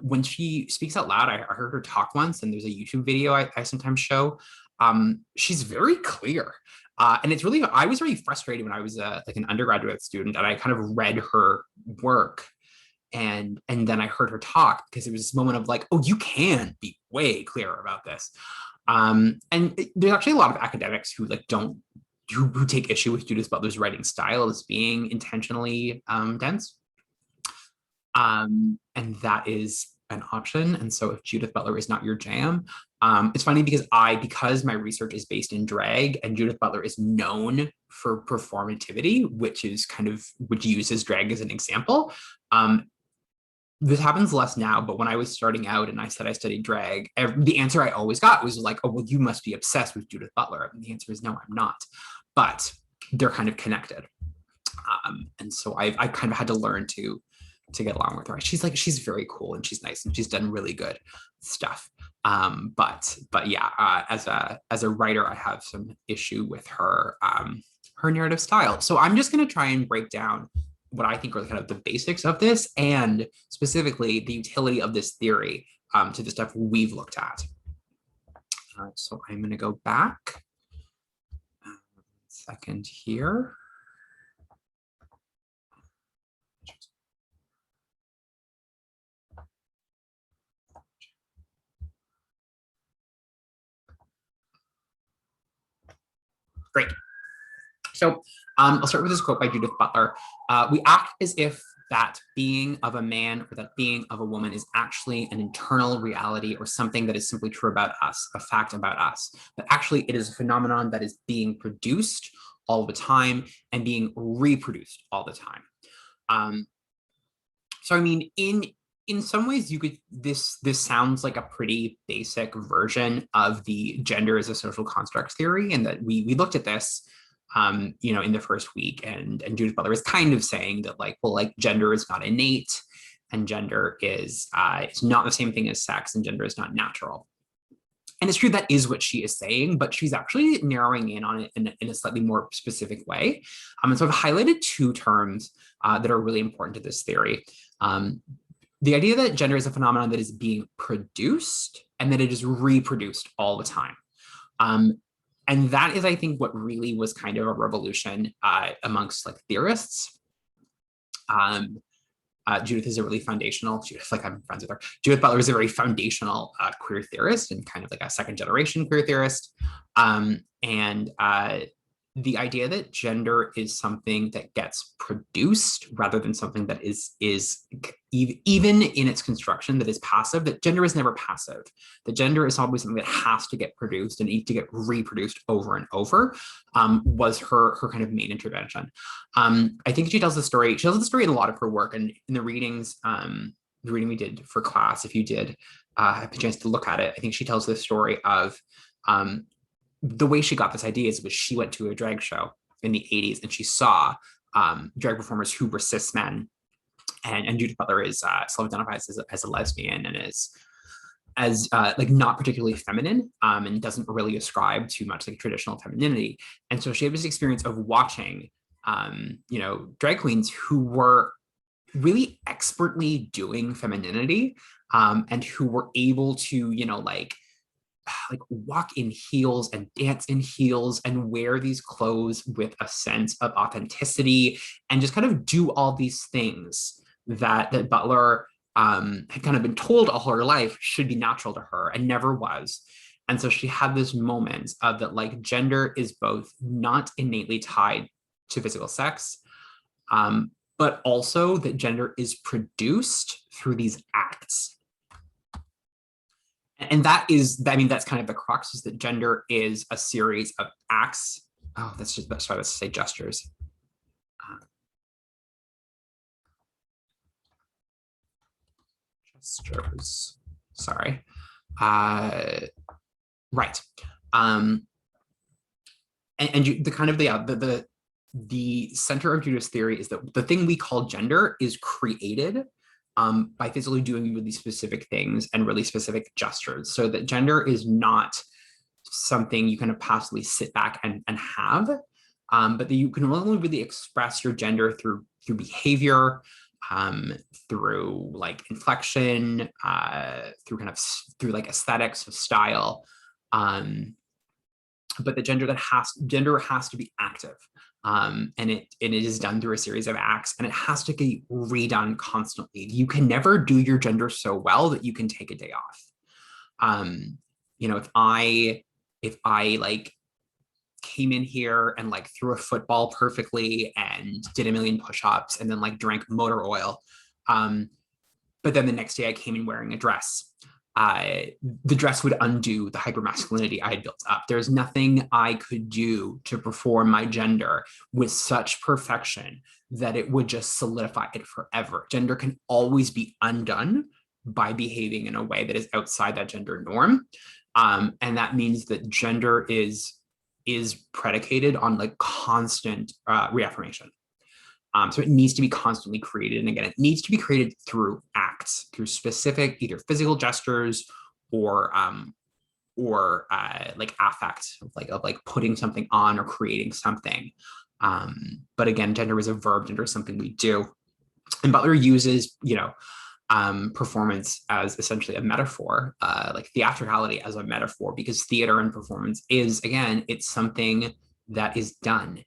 When she speaks out loud, I heard her talk once, and there's a YouTube video I sometimes show. She's very clear. And it's really, I was very frustrated when I was like an undergraduate student, and I kind of read her work. And then I heard her talk because it was this moment of like, oh, you can be way clearer about this. And there's actually a lot of academics who like who take issue with Judith Butler's writing style as being intentionally dense. And that is an option. And so if Judith Butler is not your jam, it's funny because my research is based in drag, and Judith Butler is known for performativity, which uses drag as an example. This happens less now, but when I was starting out and I said I studied drag, the answer I always got was like, oh, well, you must be obsessed with Judith Butler. And the answer is no, I'm not. But they're kind of connected. And so I kind of had to learn to get along with her. She's very cool and she's nice and she's done really good stuff. But yeah, as a writer, I have some issue with her narrative style. So I'm just going to try and break down what I think are kind of the basics of this, and specifically the utility of this theory to the stuff we've looked at. So I'm going to go back a second here. Great. So I'll start with this quote by Judith Butler. We act as if that being of a man or that being of a woman is actually an internal reality or something that is simply true about us, a fact about us. But actually it is a phenomenon that is being produced all the time and being reproduced all the time. So I mean, in some ways you could, this sounds like a pretty basic version of the gender as a social construct theory, and that we looked at this in the first week. And Judith Butler is kind of saying that like, well, like gender is not innate and gender is it's not the same thing as sex and gender is not natural. And it's true that is what she is saying, but she's actually narrowing in on it in a slightly more specific way. And so I've highlighted two terms that are really important to this theory. The idea that gender is a phenomenon that is being produced and that it is reproduced all the time. And that is, I think, what really was kind of a revolution amongst like theorists. Judith is a really foundational, I'm friends with her. Judith Butler is a very foundational queer theorist and kind of like a second generation queer theorist. The idea that gender is something that gets produced rather than something that is even in its construction that is passive, that gender is never passive. The gender is always something that has to get produced and needs to get reproduced over and over, was her kind of main intervention. I think she tells the story in a lot of her work, and in the readings, the reading we did for class, if you did have a chance to look at it, I think she tells the story of the way she got this idea was she went to a drag show in the 80s and she saw drag performers who were cis men. And Judith Butler is self-identifies as a lesbian and is like not particularly feminine and doesn't really ascribe to much like traditional femininity. And so she had this experience of watching drag queens who were really expertly doing femininity and who were able to like walk in heels and dance in heels and wear these clothes with a sense of authenticity and just kind of do all these things that Butler had kind of been told all her life should be natural to her and never was. And so she had this moment of that like gender is both not innately tied to physical sex, but also that gender is produced through these acts. And that's kind of the crux, is that gender is a series of acts. Oh, that's why let's say gestures. Gestures, sorry. Right. And the center of Judith's theory is that the thing we call gender is created by physically doing really specific things and really specific gestures, so that gender is not something you kind of passively sit back and have, but that you can only really express your gender through behavior, through like inflection, through like aesthetics of style, but the gender has to be active. And it is done through a series of acts, and it has to be redone constantly. You can never do your gender so well that you can take a day off. If I like came in here and like threw a football perfectly and did a million push-ups and then like drank motor oil, but then the next day I came in wearing a dress, the dress would undo the hypermasculinity I had built up. There's nothing I could do to perform my gender with such perfection that it would just solidify it forever. Gender can always be undone by behaving in a way that is outside that gender norm. And that means that gender is predicated on like constant reaffirmation. So it needs to be constantly created. And again, it needs to be created through acts, through specific either physical gestures or like affect of like putting something on or creating something. But again, gender is a verb, gender is something we do. And Butler uses, performance as essentially a metaphor, like theatricality as a metaphor, because theater and performance is, again, it's something that is done.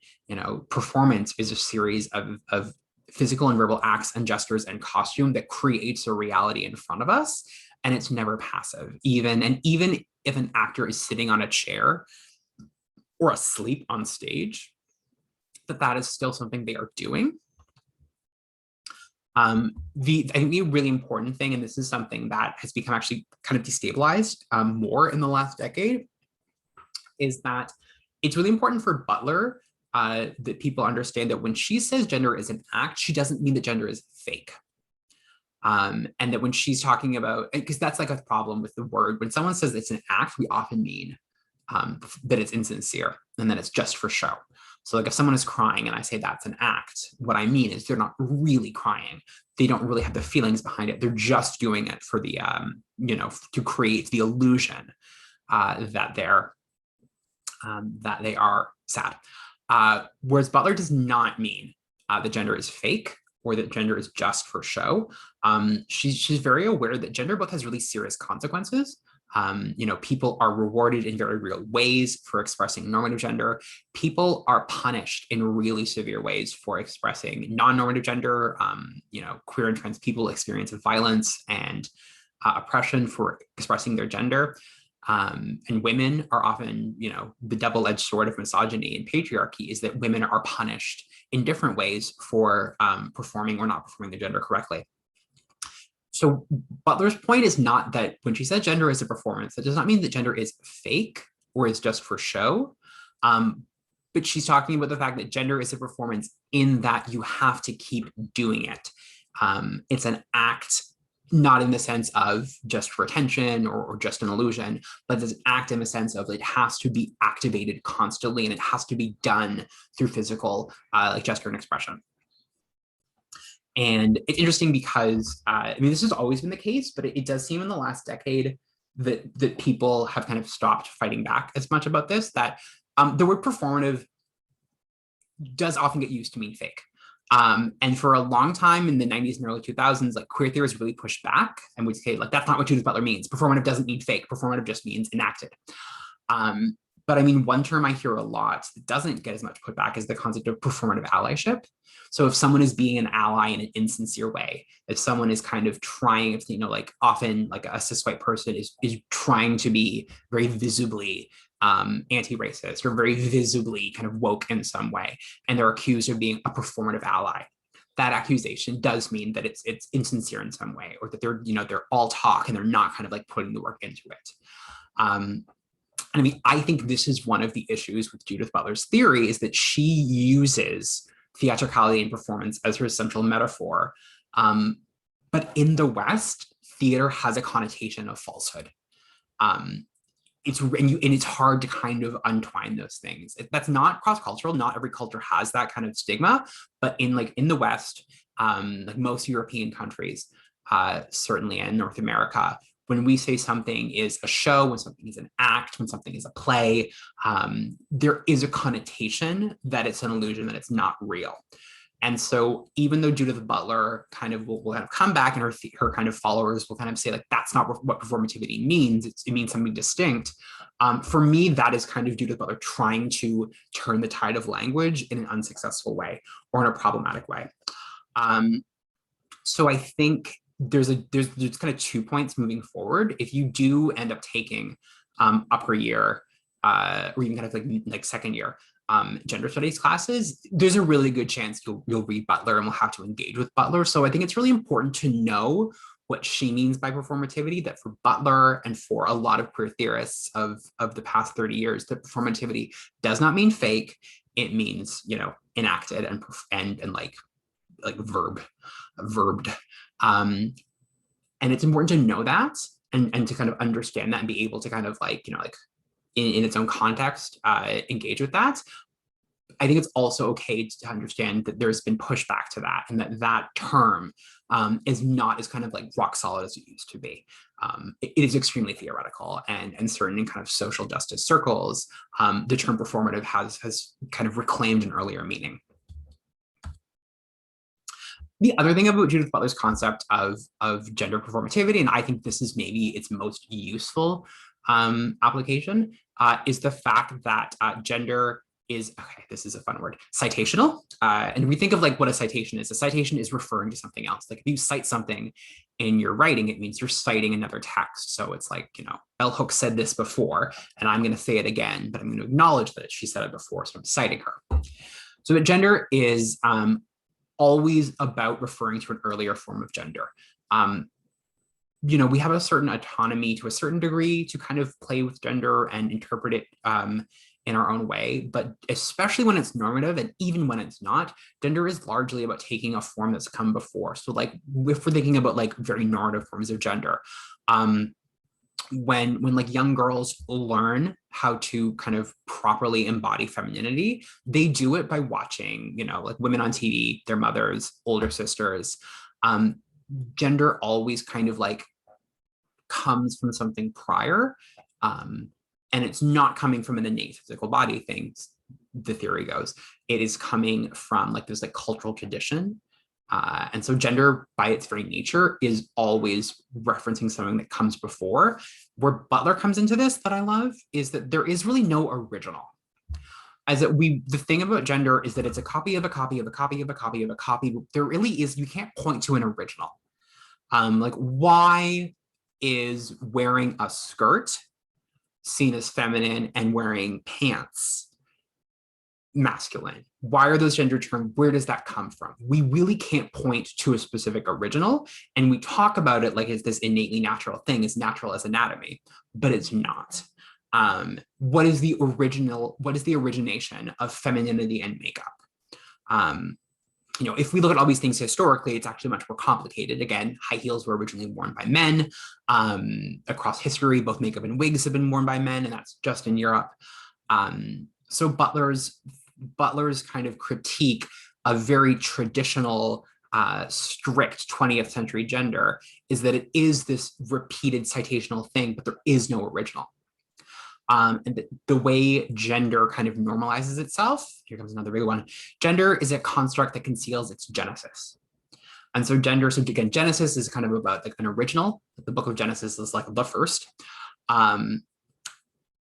Performance is a series of physical and verbal acts and gestures and costume that creates a reality in front of us, and it's never passive. Even if an actor is sitting on a chair or asleep on stage, that is still something they are doing. I think the really important thing, and this is something that has become actually kind of destabilized more in the last decade, is that it's really important for Butler that people understand that when she says gender is an act, she doesn't mean that gender is fake. And that when she's talking about, because that's like a problem with the word, when someone says it's an act, we often mean that it's insincere and that it's just for show. So like if someone is crying and I say that's an act, what I mean is they're not really crying. They don't really have the feelings behind it. They're just doing it for the, to create the illusion that they are sad. Whereas Butler does not mean that gender is fake or that gender is just for show. She's very aware that gender both has really serious consequences. People are rewarded in very real ways for expressing normative gender. People are punished in really severe ways for expressing non-normative gender. Queer and trans people experience violence and oppression for expressing their gender. And women are often, the double-edged sword of misogyny and patriarchy is that women are punished in different ways for performing or not performing their gender correctly. So Butler's point is not that when she said gender is a performance, that does not mean that gender is fake or is just for show. But she's talking about the fact that gender is a performance in that you have to keep doing it. It's an act, not in the sense of just for attention or just an illusion, but it's an act in the sense of it has to be activated constantly and it has to be done through physical gesture and expression. And it's interesting because, this has always been the case, but it does seem in the last decade that people have kind of stopped fighting back as much about this, that the word performative does often get used to mean fake. And for a long time in the 90s and early 2000s, queer theorists really pushed back and would say, that's not what Judith Butler means. Performative doesn't mean fake. Performative just means enacted. But one term I hear a lot that doesn't get as much putback is the concept of performative allyship. So if someone is being an ally in an insincere way, if someone is kind of trying, often a cis white person is trying to be very visibly anti-racist or very visibly kind of woke in some way, and they're accused of being a performative ally, that accusation does mean that it's insincere in some way, or that they're all talk and they're not kind of putting the work into it. I think this is one of the issues with Judith Butler's theory, is that she uses theatricality and performance as her central metaphor. But in the West, theater has a connotation of falsehood. It's hard to kind of untwine those things. That's not cross-cultural. Not every culture has that kind of stigma, but in the West, most European countries, certainly, and North America, when we say something is a show, when something is an act, when something is a play, there is a connotation that it's an illusion, that it's not real. And so even though Judith Butler kind of will kind of come back, and her kind of followers will kind of say that's not what performativity means, it means something distinct. For me, that is kind of Judith Butler trying to turn the tide of language in an unsuccessful way or in a problematic way. So I think there's kind of 2 points moving forward. If you do end up taking upper year or even kind of like second year gender studies classes, there's a really good chance you'll read Butler and will have to engage with Butler. So I think it's really important to know what she means by performativity, that for Butler and for a lot of queer theorists of the past 30 years, that performativity does not mean fake. It means, enacted and like verbed. And it's important to know that and to kind of understand that and be able to kind of in its own context, engage with that. I think it's also okay to understand that there's been pushback to that, and that term is not as kind of rock solid as it used to be. It is extremely theoretical, and certain in kind of social justice circles, the term performative has kind of reclaimed an earlier meaning. The other thing about Judith Butler's concept of gender performativity, and I think this is maybe its most useful application, is the fact that gender is, okay, this is a fun word, citational. And we think of what a citation is. A citation is referring to something else. If you cite something in your writing, it means you're citing another text. So it's Bell Hooks said this before, and I'm going to say it again, but I'm going to acknowledge that she said it before, so I'm citing her. So that gender is always about referring to an earlier form of gender. We have a certain autonomy to a certain degree to kind of play with gender and interpret it in our own way, but especially when it's normative, and even when it's not, gender is largely about taking a form that's come before. So if we're thinking about very normative forms of gender, when young girls learn how to kind of properly embody femininity, they do it by watching, like women on TV, their mothers, older sisters. Gender always kind of like comes from something prior, and it's not coming from an innate physical body thing, the theory goes. It is coming from like this like cultural tradition. And so gender by its very nature is always referencing something that comes before. Where Butler comes into this that I love is that there is really no original. As that the thing about gender is that it's a copy of a copy of a copy of a copy of a copy. There really is, you can't point to an original. Like, why is wearing a skirt seen as feminine and wearing pants masculine? Why are those gender terms? Where does that come from? We really can't point to a specific original, and we talk about it like it's this innately natural thing, as natural as anatomy, but it's not. What is the origination of femininity and makeup? If we look at all these things historically, it's actually much more complicated. Again, high heels were originally worn by men. Across history, both makeup and wigs have been worn by men, and that's just in Europe. So Butler's kind of critique of very traditional, strict 20th century gender is that it is this repeated citational thing, but there is no original. And the way gender kind of normalizes itself, here comes another big one. Gender is a construct that conceals its genesis. And so gender, so again, Genesis is kind of about like an original. The book of Genesis is like the first.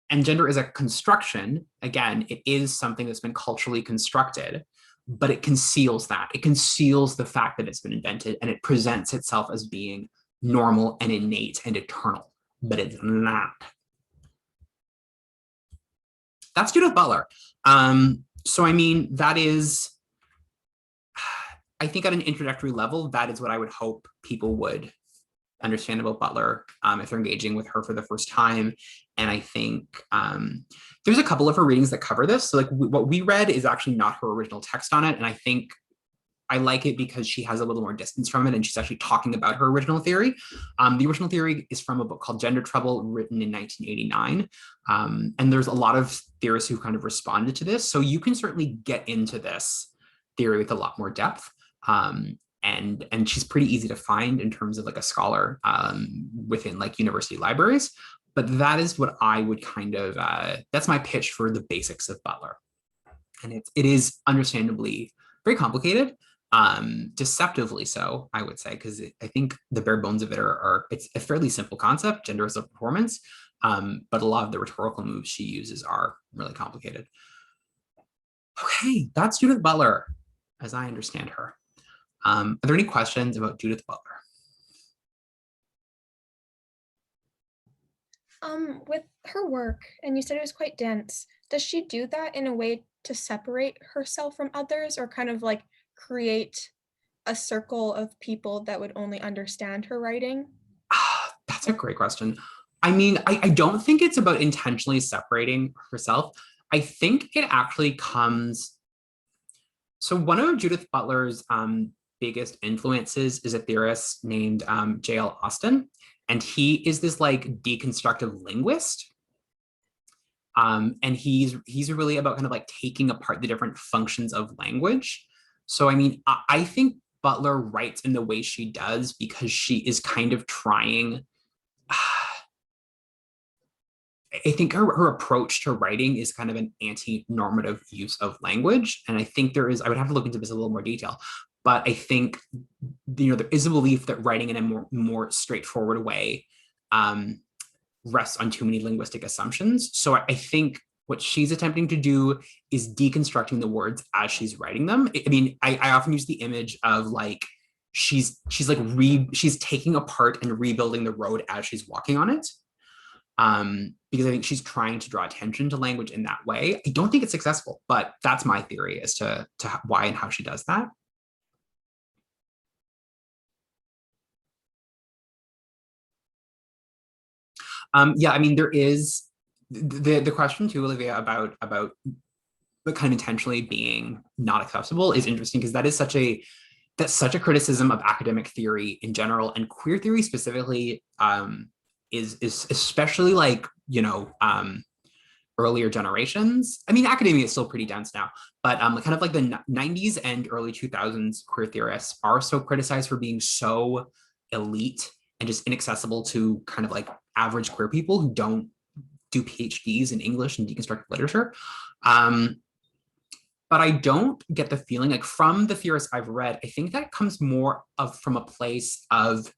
And gender is a construction. Again, it is something that's been culturally constructed, but it conceals that. It conceals the fact that it's been invented, and it presents itself as being normal and innate and eternal, but it's not. That's Judith Butler. So, I mean, that is, I think at an introductory level, that is what I would hope people would understand about Butler if they're engaging with her for the first time. And I think there's a couple of her readings that cover this. So like what we read is actually not her original text on it. And I think I like it because she has a little more distance from it, and she's actually talking about her original theory. The original theory is from a book called Gender Trouble, written in 1989. And there's a lot of theorists who kind of responded to this. So you can certainly get into this theory with a lot more depth. And she's pretty easy to find in terms of like a scholar within like university libraries. But that is what I would kind of, that's my pitch for the basics of Butler. And it is understandably very complicated, deceptively so, I would say, because I think the bare bones of it it's a fairly simple concept, gender as a performance, but a lot of the rhetorical moves she uses are really complicated. Okay, that's Judith Butler, as I understand her. Are there any questions about Judith Butler? With her work, and you said it was quite dense, does she do that in a way to separate herself from others, or kind of like create a circle of people that would only understand her writing? That's a great question. I mean, I don't think it's about intentionally separating herself. I think it actually comes. So one of Judith Butler's biggest influences is a theorist named J.L. Austin. And he is this like deconstructive linguist. And he's really about kind of like taking apart the different functions of language. So, I mean, I think Butler writes in the way she does because she is kind of trying. I think her approach to writing is kind of an anti-normative use of language. And I think I would have to look into this in a little more detail, but I think, there is a belief that writing in a more straightforward way rests on too many linguistic assumptions. So I think what she's attempting to do is deconstructing the words as she's writing them. I mean, I often use the image of like, she's taking apart and rebuilding the road as she's walking on it. Because I think she's trying to draw attention to language in that way. I don't think it's successful, but that's my theory as to why and how she does that. Yeah, I mean, there is the question too, Olivia, about the kind of intentionally being not accessible is interesting, because that's such a criticism of academic theory in general, and queer theory specifically, is especially like, earlier generations. I mean, academia is still pretty dense now, but kind of like the 90s and early 2000s queer theorists are so criticized for being so elite and just inaccessible to kind of like average queer people who don't do PhDs in English and deconstructed literature. But I don't get the feeling, like from the theorists I've read, I think that comes more of from a place of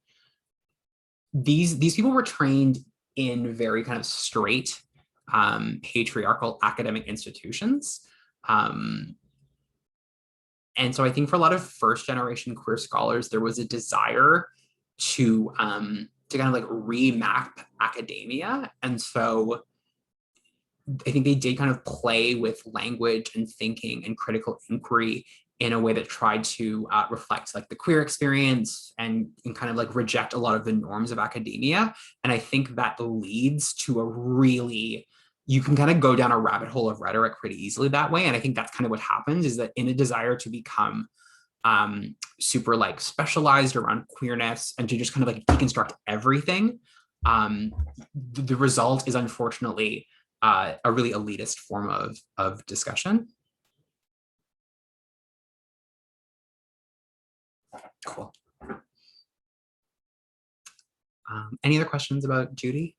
these people were trained in very kind of straight patriarchal academic institutions. And so I think for a lot of first generation queer scholars, there was a desire to kind of like remap academia. And so I think they did kind of play with language and thinking and critical inquiry in a way that tried to reflect like the queer experience and kind of like reject a lot of the norms of academia. And I think that leads to a really, you can kind of go down a rabbit hole of rhetoric pretty easily that way. And I think that's kind of what happens, is that in a desire to become super like specialized around queerness and to just kind of like deconstruct everything, the result is unfortunately a really elitist form of discussion. Cool. Any other questions about Judy?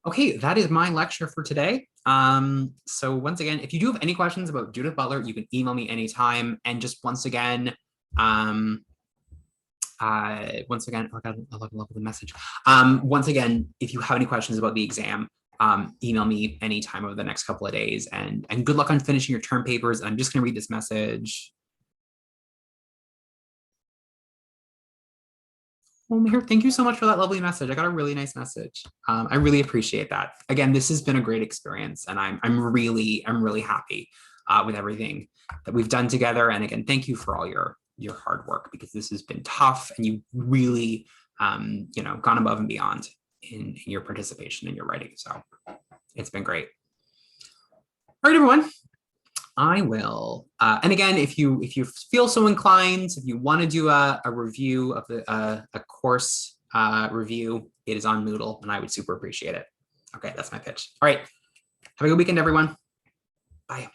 Okay, that is my lecture for today. So once again, if you do have any questions about Judith Butler, you can email me anytime. And just once again, oh God, I love the message. Once again, if you have any questions about the exam, email me anytime over the next couple of days, and good luck on finishing your term papers. I'm just gonna read this message. Well, Meher, thank you so much for that lovely message. I got a really nice message. I really appreciate that. Again, this has been a great experience, and I'm really happy with everything that we've done together. And again, thank you for all your hard work, because this has been tough, and you really, gone above and beyond in your participation in your writing. So it's been great. All right, everyone. I will, and again, if you feel so inclined, if you want to do a review of a course review, it is on Moodle, and I would super appreciate it. Okay, that's my pitch. All right, have a good weekend, everyone. Bye.